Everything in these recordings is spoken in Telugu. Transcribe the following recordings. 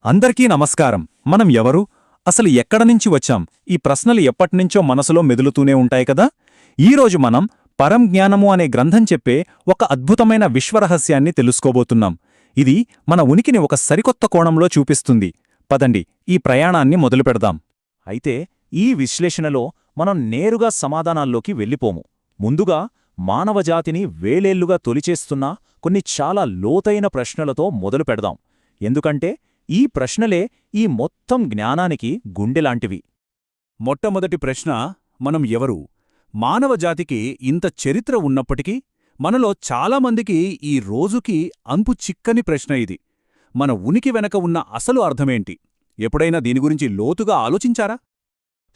అందరికీ నమస్కారం. మనం ఎవరు, అసలు ఎక్కడనుంచి వచ్చాం, ఈ ప్రశ్నలు ఎప్పటినుంచో మనసులో మెదులుతూనే ఉంటాయి కదా. ఈరోజు మనం పరం జ్ఞానము అనే గ్రంథం చెప్పే ఒక అద్భుతమైన విశ్వరహస్యాన్ని తెలుసుకోబోతున్నాం. ఇది మన ఉనికిని ఒక సరికొత్త కోణంలో చూపిస్తుంది. పదండి, ఈ ప్రయాణాన్ని మొదలుపెడదాం. అయితే ఈ విశ్లేషణలో మనం నేరుగా సమాధానాల్లోకి వెళ్ళిపోము. ముందుగా మానవజాతిని వేలేళ్లుగా తొలిచేస్తున్న కొన్ని చాలా లోతైన ప్రశ్నలతో మొదలు పెడదాం. ఎందుకంటే ఈ ప్రశ్నలే ఈ మొత్తం జ్ఞానానికి గుండెలాంటివి. మొట్టమొదటి ప్రశ్న, మనం ఎవరు? మానవజాతికి ఇంత చరిత్ర ఉన్నప్పటికీ మనలో చాలామందికి ఈ రోజుకి అంతు చిక్కని ప్రశ్న ఇది. మన ఉనికి వెనక ఉన్న అసలు అర్థమేంటి? ఎప్పుడైనా దీని గురించి లోతుగా ఆలోచించారా?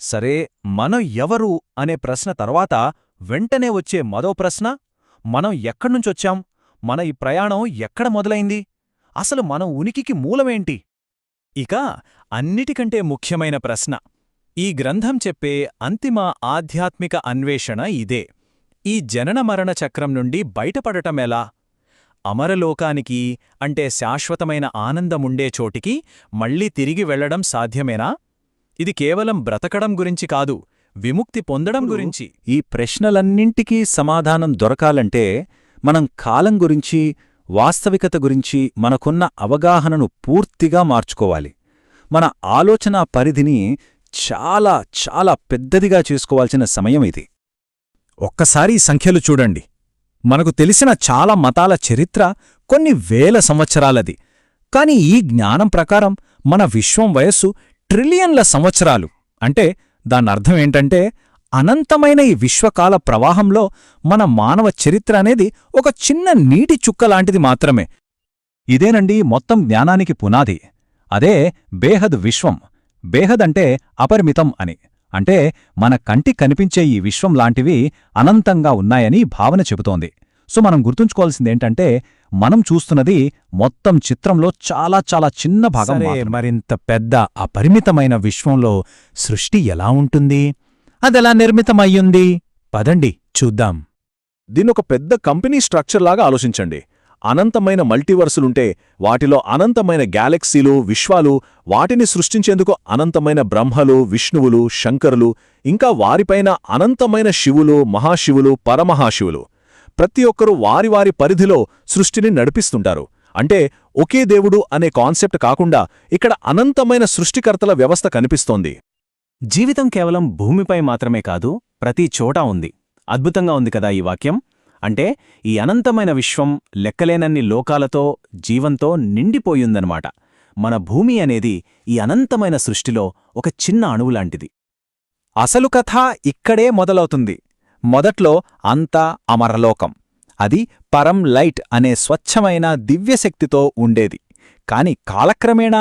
సరే, మనం ఎవరు అనే ప్రశ్న తర్వాత వెంటనే వచ్చే మరో ప్రశ్న, మనం ఎక్కడ్నుంచొచ్చాం, మన ఈ ప్రయాణం ఎక్కడ మొదలైంది, అసలు మన ఉనికికి మూలమేంటి? ఇక అన్నిటికంటే ముఖ్యమైన ప్రశ్న, ఈ గ్రంథం చెప్పే అంతిమ ఆధ్యాత్మిక అన్వేషణ ఇదే. ఈ జనన మరణ చక్రం నుండి బయటపడటమెలా? అమరలోకానికి, అంటే శాశ్వతమైన ఆనందముండే చోటికి మళ్లీ తిరిగి వెళ్లడం సాధ్యమేనా? ఇది కేవలం బ్రతకడం గురించి కాదు, విముక్తి పొందడం గురించి. ఈ ప్రశ్నలన్నింటికీ సమాధానం దొరకాలంటే మనం కాలం గురించి, వాస్తవికత గురించి మనకున్న అవగాహనను పూర్తిగా మార్చుకోవాలి. మన ఆలోచనా పరిధిని చాలా చాలా పెద్దదిగా చేసుకోవాల్సిన సమయం ఇది. ఒక్కసారి సంఖ్యలు చూడండి. మనకు తెలిసిన చాలా మతాల చరిత్ర కొన్ని వేల సంవత్సరాలది. కాని ఈ జ్ఞానం ప్రకారం మన విశ్వం వయస్సు ట్రిలియన్ల సంవత్సరాలు. అంటే దానర్థమేంటంటే అనంతమైన ఈ విశ్వకాల ప్రవాహంలో మన మానవ చరిత్ర అనేది ఒక చిన్న నీటి చుక్కలాంటిది మాత్రమే. ఇదేనండి మొత్తం జ్ఞానానికి పునాది. అదే బేహద్ విశ్వం. బేహద్ అంటే అపరిమితం అని. అంటే మన కంటికి కనిపించే ఈ విశ్వం లాంటివి అనంతంగా ఉన్నాయని భావన చెబుతోంది. సో మనం గుర్తుంచుకోవాల్సిందేంటంటే మనం చూస్తున్నది మొత్తం చిత్రంలో చాలా చాలా చిన్న భాగం. మరింత పెద్ద అపరిమితమైన విశ్వంలో సృష్టి ఎలా ఉంటుంది, అదెలా నిర్మితమయ్యుంది? పదండి చూద్దాం. దీన్నొక పెద్ద కంపెనీ స్ట్రక్చర్లాగా ఆలోచించండి. అనంతమైన మల్టీవర్సులుంటే వాటిలో అనంతమైన గ్యాలక్సీలు, విశ్వాలు, వాటిని సృష్టించేందుకు అనంతమైన బ్రహ్మలు, విష్ణువులు, శంకరులు, ఇంకా వారిపైన అనంతమైన శివులు, మహాశివులు, పరమహాశివులు. ప్రతి ఒక్కరూ వారి వారి పరిధిలో సృష్టిని నడిపిస్తుంటారు. అంటే ఒకే దేవుడు అనే కాన్సెప్ట్ కాకుండా ఇక్కడ అనంతమైన సృష్టికర్తల వ్యవస్థ కనిపిస్తోంది. జీవితం కేవలం భూమిపై మాత్రమే కాదు, ప్రతి చోటా ఉంది. అద్భుతంగా ఉంది కదా ఈ వాక్యం. అంటే ఈ అనంతమైన విశ్వం లెక్కలేనన్ని లోకాలతో, జీవంతో నిండిపోయిందనమాట. మన భూమి అనేది ఈ అనంతమైన సృష్టిలో ఒక చిన్న అణువులాంటిది. అసలు కథ ఇక్కడే మొదలవుతుంది. మొదట్లో అంతా అమరలోకం. అది పరం లైట్ అనే స్వచ్ఛమైన దివ్యశక్తితో ఉండేది. కాని కాలక్రమేణా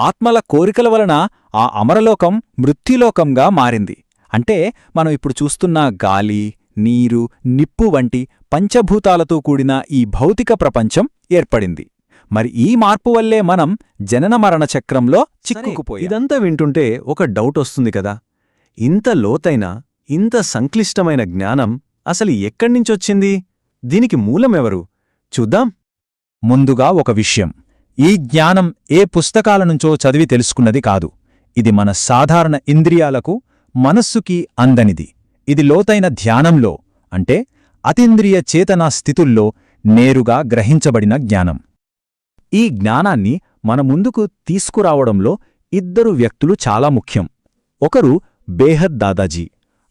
ఆత్మల కోరికల వలన ఆ అమరలోకం మృత్యులోకంగా మారింది. అంటే మనం ఇప్పుడు చూస్తున్న గాలి, నీరు, నిప్పు వంటి పంచభూతాలతో కూడిన ఈ భౌతిక ప్రపంచం ఏర్పడింది. మరి ఈ మార్పు వల్లే మనం జనన మరణ చక్రంలో చిక్కుకుపోయాం. ఇదంతా వింటుంటే ఒక డౌట్ వస్తుంది కదా, ఇంత లోతైన, ఇంత సంక్లిష్టమైన జ్ఞానం అసలు ఎక్కడ్నించొచ్చింది? దీనికి మూలమెవరు? చూద్దాం. ముందుగా ఒక విషయం, ఈ జ్ఞానం ఏ పుస్తకాల నుంచో చదివి తెలుసుకున్నది కాదు. ఇది మన సాధారణ ఇంద్రియాలకు, మనస్సుకి అందనిది. ఇది లోతైన ధ్యానంలో, అంటే అతీంద్రియ చేతనా స్థితుల్లో నేరుగా గ్రహించబడిన జ్ఞానం. ఈ జ్ఞానాన్ని మన ముందుకు తీసుకురావడంలో ఇద్దరు వ్యక్తులు చాలా ముఖ్యం. ఒకరు బేహద్ దాదాజీ.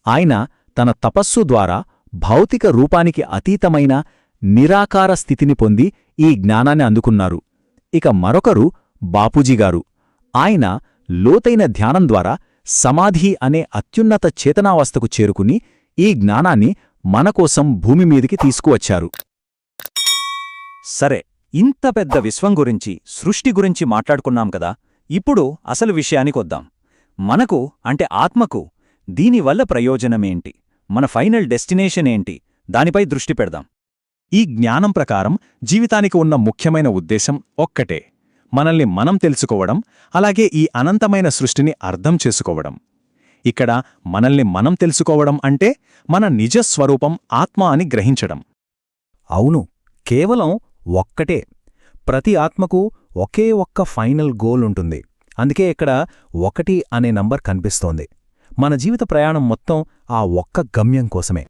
ఆయన తన తపస్సు ద్వారా భౌతిక రూపానికి అతీతమైన నిరాకార స్థితిని పొంది ఈ జ్ఞానాన్ని అందుకున్నారు. ఇక మరొకరు బాపూజీగారు. ఆయన లోతైన ధ్యానం ద్వారా సమాధి అనే అత్యున్నత చేతనావస్థకు చేరుకుని ఈ జ్ఞానాన్ని మనకోసం భూమిమీదికి తీసుకువచ్చారు. సరే, ఇంత పెద్ద విశ్వం గురించి, సృష్టి గురించి మాట్లాడుకున్నాం కదా. ఇప్పుడు అసలు విషయానికొద్దాం. మనకు, అంటే ఆత్మకు దీనివల్ల ప్రయోజనమేంటి, మన ఫైనల్ డెస్టినేషన్ ఏంటి, దానిపై దృష్టి పెడదాం. ఈ జ్ఞానం ప్రకారం జీవితానికి ఉన్న ముఖ్యమైన ఉద్దేశం ఒక్కటే, మనల్ని మనం తెలుసుకోవడం, అలాగే ఈ అనంతమైన సృష్టిని అర్థం చేసుకోవడం. ఇక్కడ మనల్ని మనం తెలుసుకోవడం అంటే మన నిజస్వరూపం ఆత్మ అని గ్రహించడం. అవును, కేవలం ఒక్కటే. ప్రతి ఆత్మకు ఒకే ఒక్క ఫైనల్ గోల్ ఉంటుంది. అందుకే ఇక్కడ 1 అనే నంబర్ కనిపిస్తోంది. మన జీవిత ప్రయాణం మొత్తం ఆ ఒక్క గమ్యం కోసమే.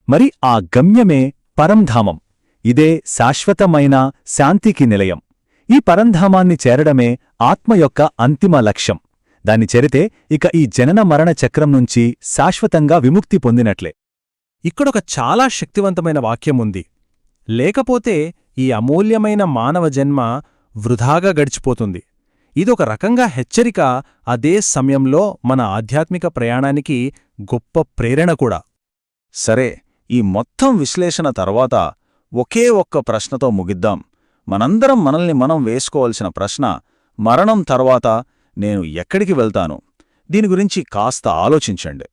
మరి ఆ గమ్యమే పరంధామం. ఇదే శాశ్వతమైన శాంతికి నిలయం. ఈ పరంధామాన్ని చేరడమే ఆత్మ యొక్క అంతిమ లక్ష్యం. దాన్ని చేరితే ఇక ఈ జనన మరణ చక్రం నుంచి శాశ్వతంగా విముక్తి పొందినట్లే. ఇక్కడొక చాలా శక్తివంతమైన వాక్యముంది. లేకపోతే ఈ అమూల్యమైన మానవ జన్మ వృధాగా గడిచిపోతుంది. ఇదొక రకంగా హెచ్చరిక, అదే సమయంలో మన ఆధ్యాత్మిక ప్రయాణానికి గొప్ప ప్రేరణ కూడా. సరే, ఈ మొత్తం విశ్లేషణ తర్వాత ఒకే ఒక్క ప్రశ్నతో ముగిద్దాం. మనందరం మనల్ని మనం వేసుకోవలసిన ప్రశ్న, మరణం తర్వాత నేను ఎక్కడికి వెళ్తాను? దీని గురించి కాస్త ఆలోచించండి.